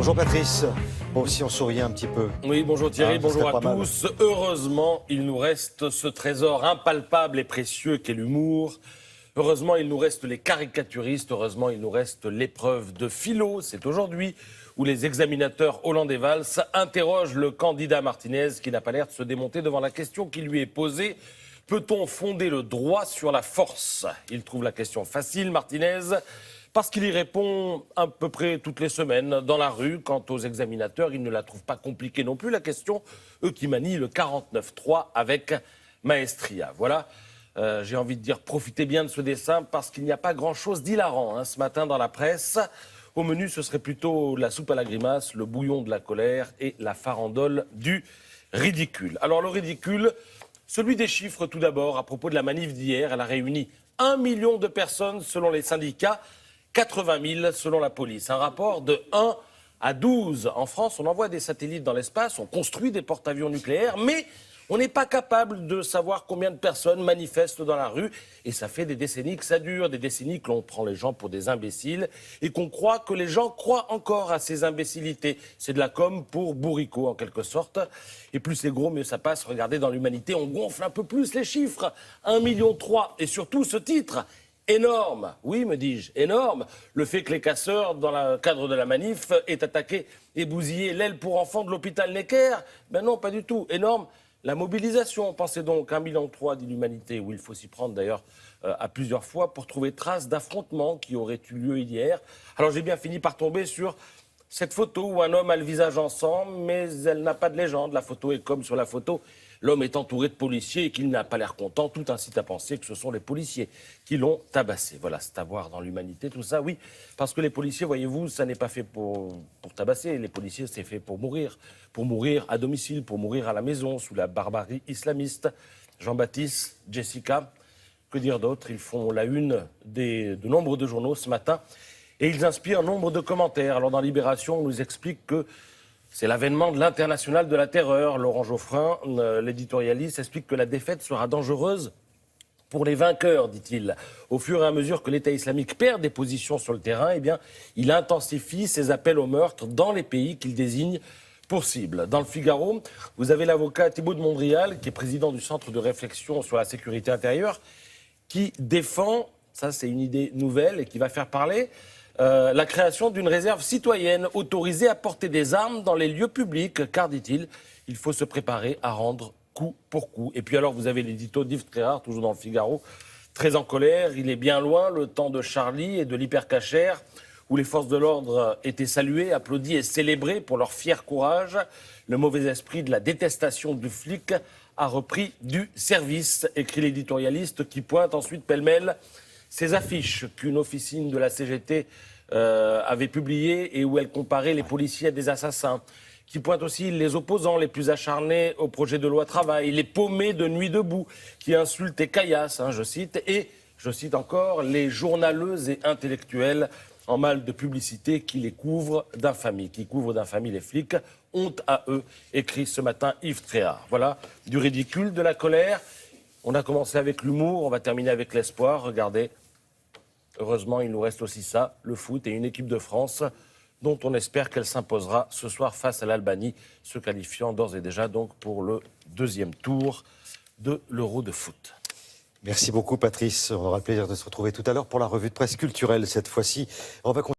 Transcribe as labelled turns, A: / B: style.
A: Bonjour Patrice. Bon, si on souriait un petit peu.
B: Oui, bonjour Thierry, bonjour à tous. Heureusement, il nous reste ce trésor impalpable et précieux qu'est l'humour. Heureusement, il nous reste les caricaturistes. Heureusement, il nous reste l'épreuve de philo. C'est aujourd'hui où les examinateurs Holland-Valls interrogent le candidat Martinez qui n'a pas l'air de se démonter devant la question qui lui est posée. Peut-on fonder le droit sur la force? Il trouve la question facile, Martinez, parce qu'il y répond à peu près toutes les semaines dans la rue. Quant aux examinateurs, ils ne la trouvent pas compliquée non plus, la question, eux qui manient le 49.3 avec maestria. Voilà, j'ai envie de dire, profitez bien de ce dessin parce qu'il n'y a pas grand-chose d'hilarant ce matin dans la presse. Au menu, ce serait plutôt la soupe à la grimace, le bouillon de la colère et la farandole du ridicule. Alors le ridicule, celui des chiffres tout d'abord, à propos de la manif d'hier, elle a réuni 1 million de personnes selon les syndicats, 80 000 selon la police. Un rapport de 1 à 12. En France, on envoie des satellites dans l'espace, on construit des porte-avions nucléaires, mais on n'est pas capable de savoir combien de personnes manifestent dans la rue. Et ça fait des décennies que ça dure, des décennies que l'on prend les gens pour des imbéciles et qu'on croit que les gens croient encore à ces imbécilités. C'est de la com pour bourricot, en quelque sorte. Et plus c'est gros, mieux ça passe. Regardez, dans l'humanité, on gonfle un peu plus les chiffres. 1,3 million. Et surtout, ce titre... énorme, oui, me dis-je, énorme, le fait que les casseurs, dans le cadre de la manif, aient attaqué et bousillé l'aile pour enfants de l'hôpital Necker. Ben non, pas du tout. Énorme, la mobilisation. Pensez donc 1,3 million de l'humanité, où il faut s'y prendre d'ailleurs à plusieurs fois pour trouver trace d'affrontements qui auraient eu lieu hier. Alors j'ai bien fini par tomber sur cette photo où un homme a le visage ensemble, mais elle n'a pas de légende. La photo est comme sur la photo. L'homme est entouré de policiers et qu'il n'a pas l'air content. Tout incite à penser que ce sont les policiers qui l'ont tabassé. Voilà, c'est à voir dans l'humanité, tout ça, oui. Parce que les policiers, voyez-vous, ça n'est pas fait pour tabasser. Les policiers, c'est fait pour mourir. Pour mourir à domicile, pour mourir à la maison, sous la barbarie islamiste. Jean-Baptiste, Jessica, que dire d'autre? Ils font la une de nombre de journaux ce matin. Et ils inspirent nombre de commentaires. Alors dans Libération, on nous explique que c'est l'avènement de l'international de la terreur. Laurent Geoffrin, l'éditorialiste, explique que la défaite sera dangereuse pour les vainqueurs, dit-il. Au fur et à mesure que l'État islamique perd des positions sur le terrain, eh bien, il intensifie ses appels au meurtre dans les pays qu'il désigne pour cible. Dans le Figaro, vous avez l'avocat Thibault de Montbrial, qui est président du Centre de réflexion sur la sécurité intérieure, qui défend, ça c'est une idée nouvelle et qui va faire parler, la création d'une réserve citoyenne autorisée à porter des armes dans les lieux publics, car, dit-il, il faut se préparer à rendre coup pour coup. Et puis alors, vous avez l'édito d'Yves Tréhard, toujours dans le Figaro, très en colère. Il est bien loin, le temps de Charlie et de l'hypercachère, où les forces de l'ordre étaient saluées, applaudies et célébrées pour leur fier courage. Le mauvais esprit de la détestation du flic a repris du service, écrit l'éditorialiste, qui pointe ensuite pêle-mêle ces affiches qu'une officine de la CGT avait publiées et où elle comparait les policiers à des assassins, qui pointe aussi les opposants les plus acharnés au projet de loi travail, les paumés de Nuit debout, qui insultent et caillassent, je cite, et, je cite encore, les journaleuses et intellectuels en mal de publicité qui les couvrent d'infamie, les flics. Honte à eux, écrit ce matin Yves Tréhard. Voilà, du ridicule, de la colère. On a commencé avec l'humour, on va terminer avec l'espoir. Regardez, heureusement, il nous reste aussi ça, le foot et une équipe de France dont on espère qu'elle s'imposera ce soir face à l'Albanie, se qualifiant d'ores et déjà donc pour le deuxième tour de l'Euro de foot.
A: Merci beaucoup Patrice, on aura le plaisir de se retrouver tout à l'heure pour la revue de presse culturelle cette fois-ci. On va